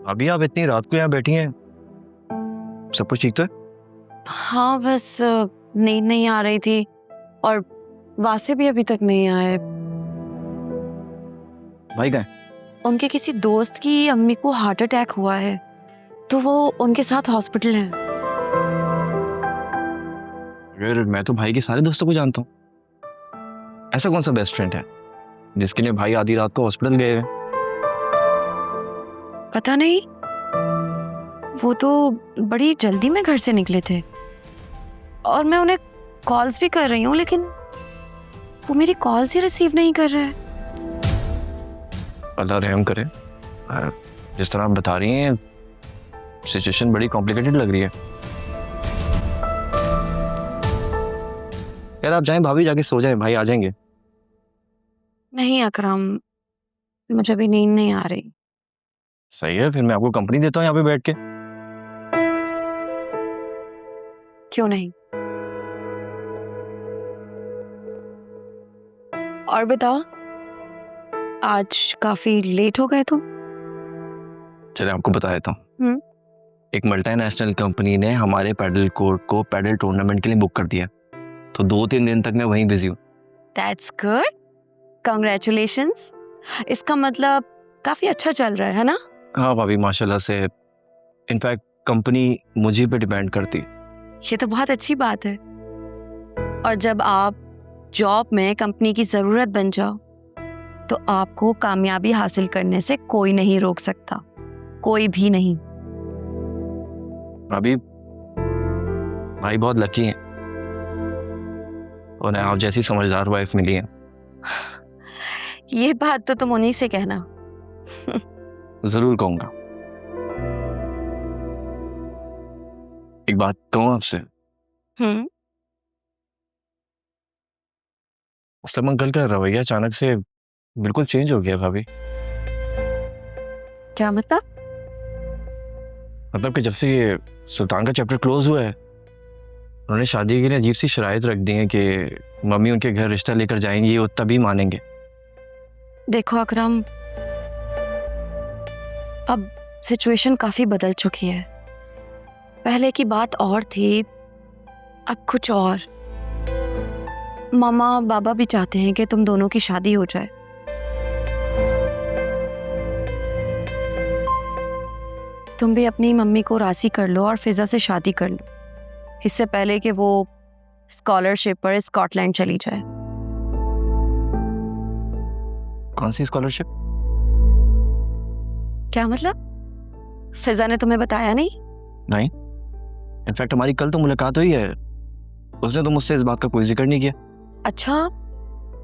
अभी आप इतनी रात को यहाँ बैठी हैं, सब कुछ ठीक तो है? हाँ, बस नींद नहीं आ रही थी और वासे भी अभी तक नहीं आए। भाई कहाँ है? उनके किसी दोस्त की अम्मी को हार्ट अटैक हुआ है, तो वो उनके साथ हॉस्पिटल हैं। अगर मैं तो भाई के सारे दोस्तों को जानता हूँ, ऐसा कौन सा बेस्ट फ्रेंड है जिसके लिए भाई आधी रात को हॉस्पिटल गए हुए? पता नहीं, वो तो बड़ी जल्दी में घर से निकले थे और मैं उन्हें कॉल्स भी कर रही हूँ, लेकिन वो मेरी कॉल्स ही रिसीव नहीं कर रहे हैं। अल्लाह रहम करे। जिस तरह आप बता रही हैं, सिचुएशन बड़ी कॉम्प्लिकेटेड लग रही है। यार आप जाएं, भाभी जाके सो जाएं, भाई आ जाएंगे। नहीं अकरम, मुझे अभी नींद नहीं आ रही। सही है, फिर मैं आपको कंपनी देता हूँ यहाँ पे बैठ के। क्यों नहीं? और बताओ, आज काफी लेट हो गए तुम। चले आपको बता देता हूँ। एक मल्टीनेशनल कंपनी ने हमारे पैडल कोर्ट को पैडल टूर्नामेंट के लिए बुक कर दिया, तो 2-3 दिन तक मैं वहीं बिजी हूँ। That's good. Congratulations. इसका मतलब काफी अच्छा चल रहा है ना? हाँ भाभी, माशाल्लाह से। इनफैक्ट कंपनी मुझे पे डिपेंड करती। ये तो बहुत अच्छी बात है। और जब आप जॉब में कंपनी की जरूरत बन जाओ, तो आपको कामयाबी हासिल करने से कोई नहीं रोक सकता, कोई भी नहीं। भाभी, भाई बहुत लकी हैं, उन्हें आप जैसी समझदार वाइफ मिली है। ये बात तो तुम उन्हीं से कहना। जरूर कहूंगा। एक बात कहूँ आपसे? असलम अंकल का रवैया अचानक से बिल्कुल चेंज हो गया भाभी। क्या मतलब? मतलब कि जब से ये सुल्तान का चैप्टर क्लोज हुआ है, उन्होंने शादी के लिए अजीब सी शराइत रख दी है कि मम्मी उनके घर रिश्ता लेकर जाएंगी, वो तभी मानेंगे। देखो अकरम, अब सिचुएशन काफी बदल चुकी है। पहले की बात और थी, अब कुछ और। मामा बाबा भी चाहते हैं कि तुम दोनों की शादी हो जाए। तुम भी अपनी मम्मी को राजी कर लो और फिजा से शादी कर लो, इससे पहले कि वो स्कॉलरशिप पर स्कॉटलैंड चली जाए। कौन सी स्कॉलरशिप? क्या मतलब? फिजा ने तुम्हें बताया नहीं? नहीं, इनफैक्ट हमारी कल तो मुलाकात हुई है, उसने तो मुझसे इस बात का कोई जिक्र नहीं किया। अच्छा,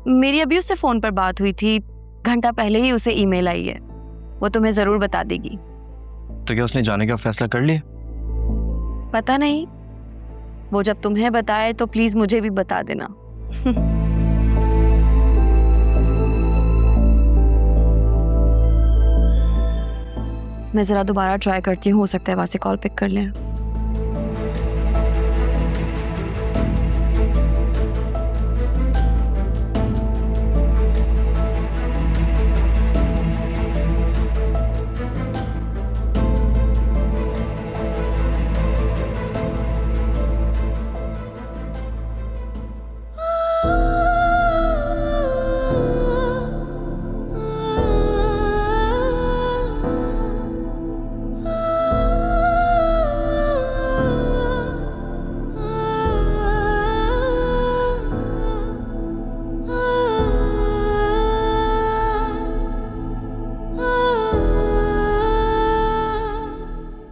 मेरी अभी उससे फोन पर बात हुई थी, घंटा पहले ही उसे ईमेल आई है, वो तुम्हें जरूर बता देगी। तो क्या उसने जाने का फैसला कर लिया? पता नहीं, वो जब तुम्हें बताए तो प्लीज मुझे भी बता देना। मैं जरा दोबारा ट्राई करती हूँ, हो सकता है वहां से कॉल पिक कर लें।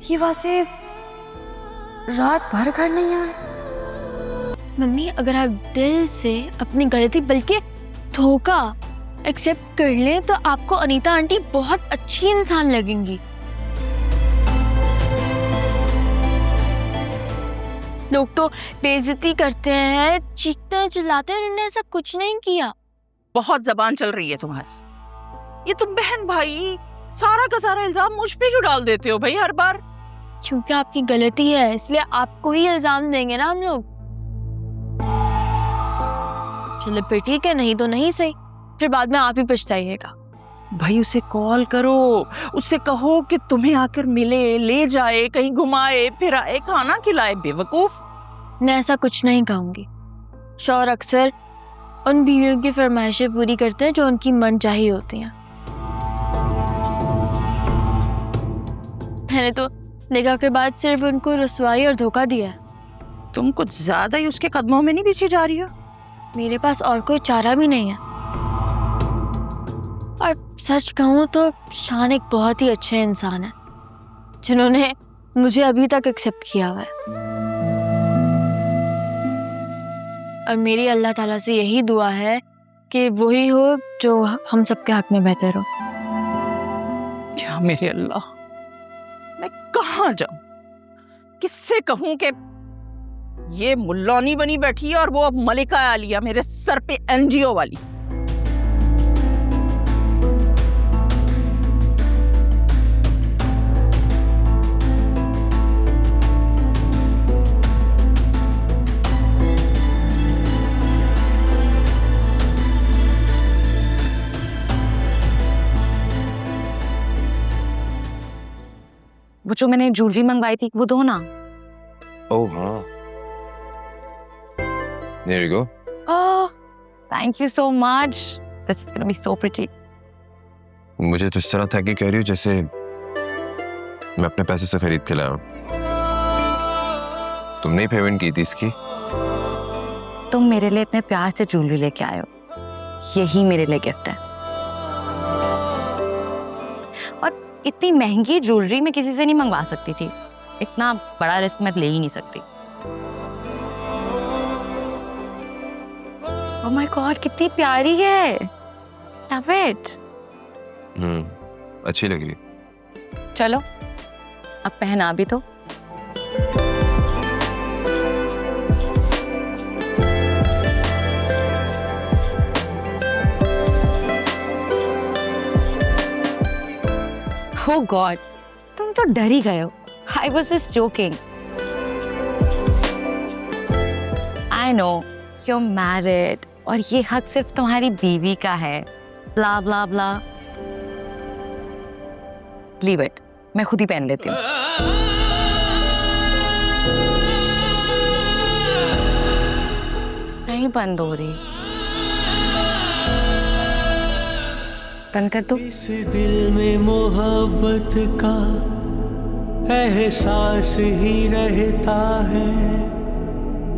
ये वासे रात भर घर नहीं आए। मम्मी, अगर आप दिल से अपनी गलती बल्कि धोखा एक्सेप्ट कर लें तो आपको अनीता आंटी बहुत अच्छी इंसान लगेंगी। लोग तो बेइज्जती करते हैं, चीखते हैं, चिल्लाते हैं, उन्होंने ऐसा कुछ नहीं किया। बहुत जबान चल रही है तुम्हारी। ये तुम बहन भाई सारा का सारा इल्जाम मुझ पे क्यों डाल देते हो भाई हर बार? क्योंकि आपकी गलती है, इसलिए आपको ही इल्जाम देंगे ना हम लोग। चलो फिर ठीक है, नहीं तो नहीं सही, फिर बाद में आप ही पछताइएगा। भाई उसे कॉल करो, उससे कहो कि तुम्हें आकर मिले, ले जाए, कहीं घुमाए फिराए, खाना खिलाए। बेवकूफ। मैं ऐसा कुछ नहीं कहूँगी। शौहर अक्सर उन बीवियों की फरमाइशें पूरी करते हैं जो उनकी मनचाही होती हैं। मैंने तो निकाह के बाद सिर्फ उनको रुसवाई और धोखा दिया है। तुम कुछ ज्यादा ही उसके कदमों में नहीं पीछे जा रही हो? मेरे पास और कोई चारा भी नहीं है। और सच कहूँ तो शान एक बहुत ही अच्छे इंसान है जिन्होंने मुझे अभी तक एक्सेप्ट किया हुआ है। और मेरी अल्लाह ताला से यही दुआ है कि वही हो जो हम सबके हक में बेहतर हो। क्या मेरे अल्लाह, मैं कहाँ जाऊं, किससे कहूं कि ये मुल्लौनी बनी बैठी है और वो अब मलिका आलिया मेरे सर पे एनजीओ वाली। वो जो मैंने ज्वेलरी मंगवाई थी वो दो ना। ओह हाँ, there you go. Oh, thank you so much. This is gonna be so pretty. मुझे तो इस तरह था कि कह रही हो जैसे मैं अपने पैसे से खरीद के लाया हूँ। तुमने ही पेमेंट की थी इसकी? तुम मेरे लिए इतने प्यार से ज्वेलरी लेके आए हो, यही मेरे लिए गिफ्ट है। और इतनी महंगी ज्वेलरी मैं किसी से नहीं मंगवा सकती थी। इतना बड़ा रिस्क मैं ले ही नहीं सकती। Oh my God, कितनी प्यारी है। Love it. अच्छी लग रही। चलो अब पहना भी तो। Oh God, तुम तो डर ही गए हो। I was just joking. I know you're married और ये हक सिर्फ तुम्हारी बीवी का है। Blah blah blah. Leave it. मैं खुद ही पहन लेती हूँ। नहीं बंद हो रही। बंद कर दो। इस दिल में मोहब्बत का एहसास ही रहता है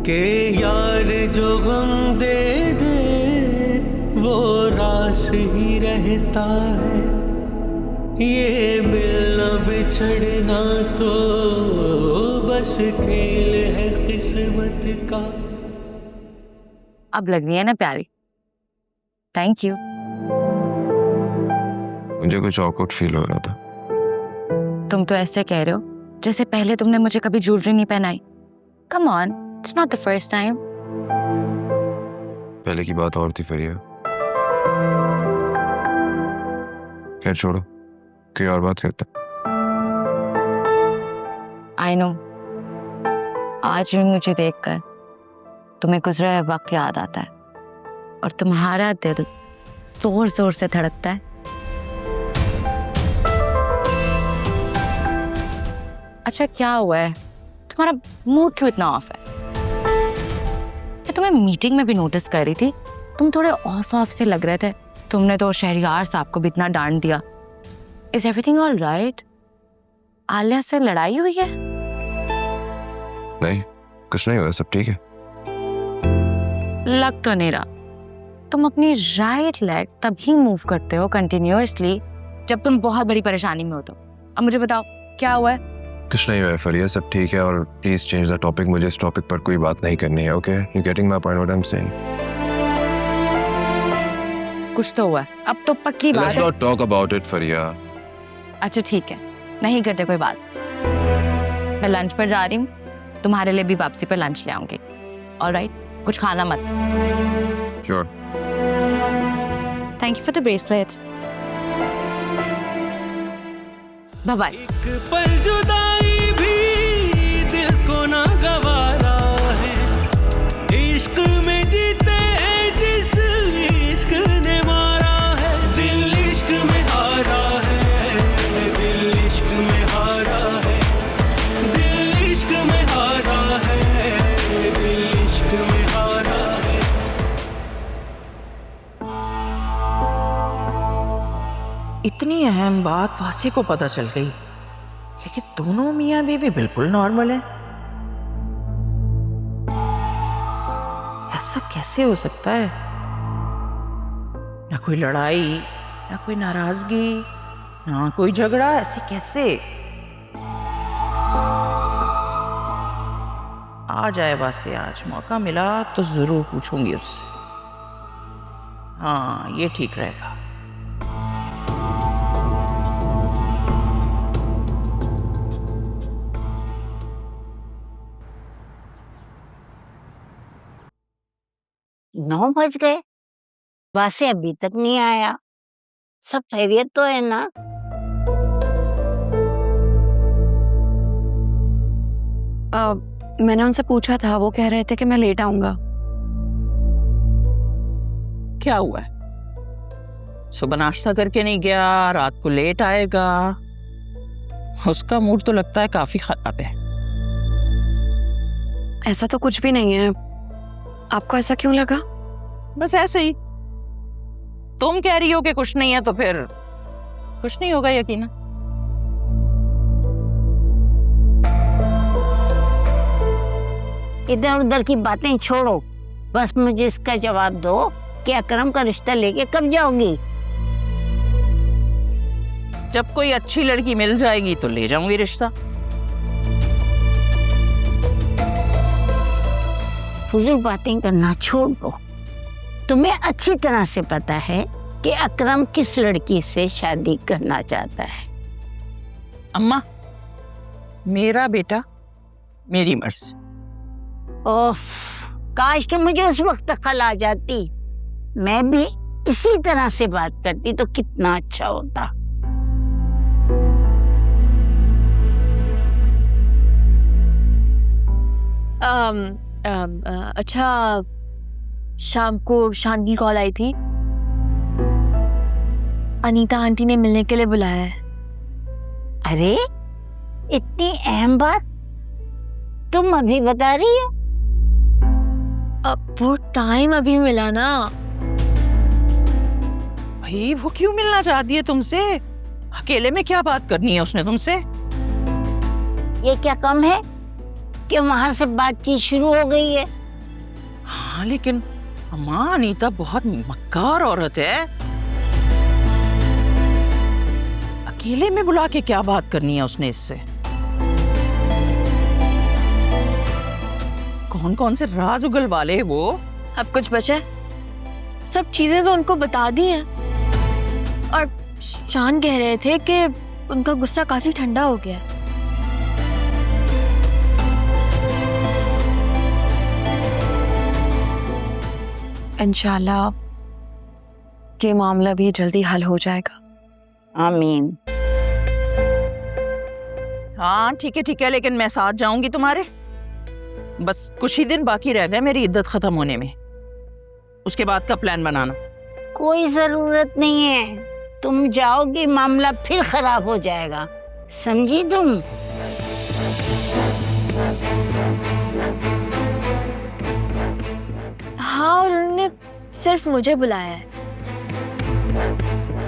कि यार जो गम दे दे वो रास ही रहता है। ये मिलना बिछड़ना तो बस खेल है किस्मत का। अब लग रही है ना प्यारी। Thank you. मुझे कुछ ऑकवर्ड फील हो रहा था। तुम तो ऐसे कह रहे हो जैसे पहले तुमने मुझे कभी ज्वेलरी नहीं पहनाई। Come on, it's not the first time. पहले की बात और थी फरिया। खैर छोड़ो, कोई और बात करते। I know. आज भी मुझे देखकर तुम्हें गुजरा हुआ वक्त याद आता है और तुम्हारा दिल जोर जोर से धड़कता है। अच्छा क्या हुआ है, तुम्हारा मूड क्यों इतना ऑफ है? मैं तुम्हें मीटिंग में भी नोटिस कर रही थी, तुम थोड़े ऑफ से लग रहे थे। तुमने तो शहरियार साहब को भी इतना डांट दिया। Is everything all right? Alia से लड़ाई हुई है? नहीं, कुछ नहीं हुआ, सब ठीक है। लग तो नहीं रहा। तुम अपनी राइट लेग तभी मूव करते हो कंटिन्यूअसली जब तुम बहुत बड़ी परेशानी में हो। तो अब मुझे बताओ क्या हुआ है? कुछ नहीं हुआ है फरिया, सब ठीक है। और प्लीज चेंज द टॉपिक, मुझे इस टॉपिक पर कोई बात नहीं करनी है। Okay, you getting my point what I am saying? कुछ तो हुआ है, अब तो पक्की बात लेट्स है। नॉट टॉक अबाउट इट फरिया। अच्छा ठीक है, नहीं करते कोई बात। मैं लंच पर जा रही हूँ, तुम्हारे लिए भी वापसी पर लंच ले आऊंगी। ऑलराइट, कुछ खाना मत। Sure. Thank you for the bracelet. Bye bye. एक पल जुदाई भी दिल को ना गवारा है। इश्क में जीते हैं जिस इश्क ने मारा है। दिल इश्क में इतनी अहम बात वासे को पता चल गई, लेकिन दोनों मियाँ बीवी बिल्कुल नॉर्मल हैं। ऐसा कैसे हो सकता है? ना कोई लड़ाई, ना कोई नाराजगी, ना कोई झगड़ा, ऐसे कैसे? आ जाए वासे, आज मौका मिला तो जरूर पूछूंगी उससे। हाँ, ये ठीक रहेगा। नौ बज गए, वासे अभी तक नहीं आया। सब खैरियत तो है ना? मैंने उनसे पूछा था, वो कह रहे थे कि मैं लेट आऊंगा। क्या हुआ है? सुबह नाश्ता करके नहीं गया, रात को लेट आएगा। उसका मूड तो लगता है काफी खराब है। ऐसा तो कुछ भी नहीं है। आपको ऐसा क्यों लगा? बस ऐसे ही। तुम कह रही हो कि कुछ नहीं है तो फिर कुछ नहीं होगा यकीनन। इधर उधर की बातें छोड़ो, बस मुझे इसका जवाब दो कि अकरम का रिश्ता लेके कब जाओगी? जब कोई अच्छी लड़की मिल जाएगी तो ले जाऊंगी रिश्ता। फुजूल बातें करना छोड़ दो। तुम्हें अच्छी तरह से पता है कि अकरम किस लड़की से शादी करना चाहता है। अम्मा, मेरा बेटा मेरी मर्जी। ओफ, काश कि मुझे उस वक्त अकल आ जाती, मैं भी इसी तरह से बात करती तो कितना अच्छा होता। अच्छा, शाम को शान की कॉल आई थी। अनीता आंटी ने मिलने के लिए बुलाया है। अरे, इतनी अहम बात तुम अभी बता रही हो? अब वो टाइम अभी मिला ना। भाई, वो क्यों मिलना चाहती है तुमसे? अकेले में क्या बात करनी है उसने तुमसे? ये क्या कम है कि वहां से बातचीत शुरू हो गई है? हाँ, लेकिन अम्मा, अनीता बहुत मक्कार औरत है। अकेले में बुला के क्या बात करनी है उसने इससे? कौन कौन से राज उगलवाले वो? अब कुछ बचा है? सब चीजें तो उनको बता दी हैं। और शान कह रहे थे कि उनका गुस्सा काफी ठंडा हो गया है। इंशाल्लाह ये मामला भी जल्दी हल हो जाएगा। आमीन। हाँ, ठीक है, लेकिन मैं साथ जाऊंगी तुम्हारे। बस कुछ ही दिन बाकी रह गए मेरी इद्दत खत्म होने में। उसके बाद का प्लान बनाना। कोई जरूरत नहीं है, तुम जाओगी मामला फिर खराब हो जाएगा, समझी तुम? हाँ, और उन्होंने सिर्फ मुझे बुलाया है।